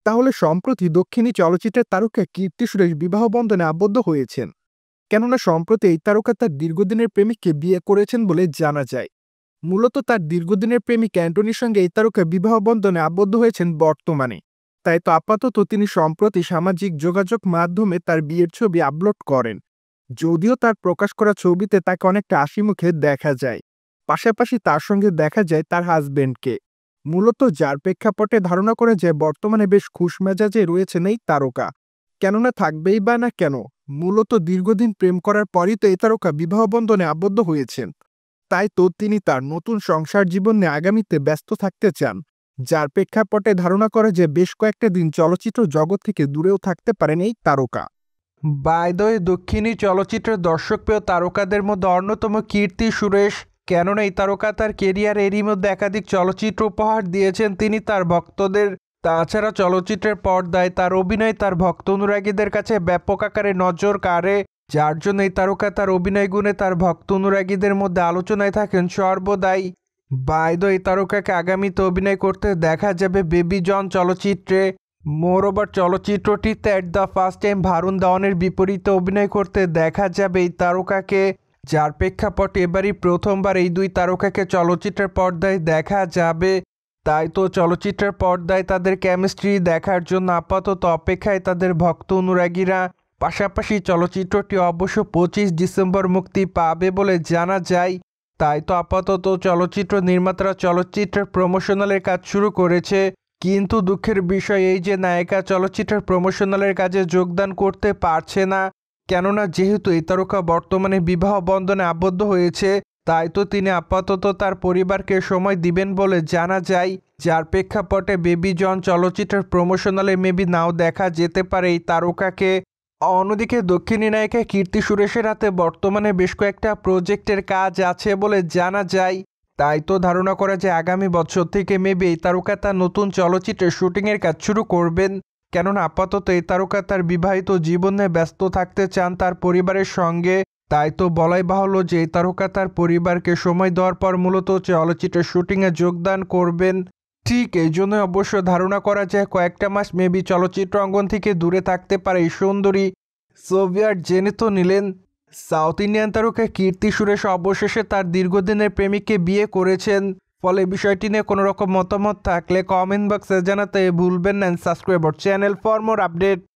তাহলে সম্প্রতি দক্ষিণী চলচ্চিত্রের তারকা কীর্তি সুরেশ বিবাহ বন্ধনে আবদ্ধ হয়েছেন। কেননা সম্প্রতি এই তারকা তার দীর্ঘদিনের প্রেমিককে বিয়ে করেছেন বলে জানা যায়। মূলত তার দীর্ঘদিনের প্রেমিক অ্যান্টনির সঙ্গে এই তারকা বিবাহ বন্ধনে আবদ্ধ হয়েছেন বর্তমানে। তাই তো আপাতত তিনি সম্প্রতি সামাজিক যোগাযোগ মাধ্যমে তার বিয়ের ছবি আপলোড করেন। যদিও তার প্রকাশ করা ছবিতে তাকে অনেকটা হাসিমুখে দেখা যায়। পাশাপাশি তার সঙ্গে দেখা যায় তার হাজবেন্ডকে। মূলত যার প্রেক্ষাপটে ধারণা করা যায় বর্তমানে বেশ খুশমেজাজে রয়েছেন এই তারকা। কেননা থাকবেই বা না কেন, মূলত দীর্ঘদিন প্রেম করার পরই তো এই তারকা বিবাহ বন্ধনে আবদ্ধ হয়েছেন। তাই তো তিনি তার নতুন সংসার জীবন নিয়ে আগামীতে ব্যস্ত থাকতে চান, যার প্রেক্ষাপটে ধারণা করা যায় বেশ কয়েকটা দিন চলচ্চিত্র জগৎ থেকে দূরেও থাকতে পারেন এই তারকা। বাই দ্য ওয়ে, দক্ষিণী চলচ্চিত্রের দর্শকপ্রিয় তারকাদের মধ্যে অন্যতম কীর্তি সুরেশ। কেননা এই তারকা তার কেরিয়ার এরই মধ্যে একাধিক চলচ্চিত্র উপহার দিয়েছেন তিনি তার ভক্তদের। তাছাড়া চলচ্চিত্রের পর্দায় তার অভিনয় তার ভক্ত অনুরাগীদের কাছে ব্যাপক আকারে নজর কাড়ে, যার জন্য এই তারকা তার অভিনয় গুণে তার ভক্ত অনুরাগীদের মধ্যে আলোচনায় থাকেন সর্বদাই। বাই দ্য ওয়ে, এই তারকাকে আগামীতে অভিনয় করতে দেখা যাবে বেবি জন চলচ্চিত্রে। মোরওভার চলচ্চিত্রটিতে at the first time Varun ধাওয়ানের বিপরীতে অভিনয় করতে দেখা যাবে এই তারকাকে, যার প্রেক্ষাপটে এবারই প্রথমবার এই দুই তারকাকে চলচ্চিত্রের পর্দায় দেখা যাবে। তাই তো চলচ্চিত্রের পর্দায় তাদের কেমিস্ট্রি দেখার জন্য আপাতত অপেক্ষায় তাদের ভক্ত অনুরাগীরা। পাশাপাশি চলচ্চিত্রটি অবশ্য 25 ডিসেম্বর মুক্তি পাবে বলে জানা যায়। তাই তো আপাতত চলচ্চিত্র নির্মাতারা চলচ্চিত্রের প্রমোশনালের কাজ শুরু করেছে। কিন্তু দুঃখের বিষয় এই যে নায়িকা চলচ্চিত্রের প্রমোশনালের কাজে যোগদান করতে পারছে না। কেননা যেহেতু এই তারকা বর্তমানে বিবাহ বন্ধনে আবদ্ধ হয়েছে, তাই তো তিনি আপাতত তার পরিবারকে সময় দিবেন বলে জানা যায়, যার প্রেক্ষাপটে বেবি জন চলচ্চিত্রের প্রমোশনালে মেবি নাও দেখা যেতে পারে এই তারকাকে। অন্যদিকে দক্ষিণী নায়িকা কীর্তি সুরেশের হাতে বর্তমানে বেশ কয়েকটা প্রজেক্টের কাজ আছে বলে জানা যায়। তাই তো ধারণা করা যায় আগামী বছর থেকে মেবি এই তারকা তার নতুন চলচ্চিত্রের শুটিংয়ের কাজ শুরু করবেন। কেননা আপাতত এই তারকা তার বিবাহিত জীবনে ব্যস্ত থাকতে চান তার পরিবারের সঙ্গে। তাই তো বলাই বাহুল্য যে এই তারকা তার পরিবারকে সময় দেওয়ার পর মূলত চলচ্চিত্রের শুটিংয়ে যোগদান করবেন। ঠিক এই জন্য অবশ্য ধারণা করা যায় কয়েকটা মাস মেবি চলচ্চিত্র অঙ্গন থেকে দূরে থাকতে পারে এই সুন্দরী। সোভিয়েট জেনে তো নিলেন সাউথ ইন্ডিয়ান তারকা কীর্তি সুরেশ অবশেষে তার দীর্ঘদিনের প্রেমিককে বিয়ে করেছেন। ফলে বিষয়টি নিয়ে কোনো রকম মতামত থাকলে কমেন্ট বক্সে জানাতে ভুলবেন না। Subscribe our channel for more update.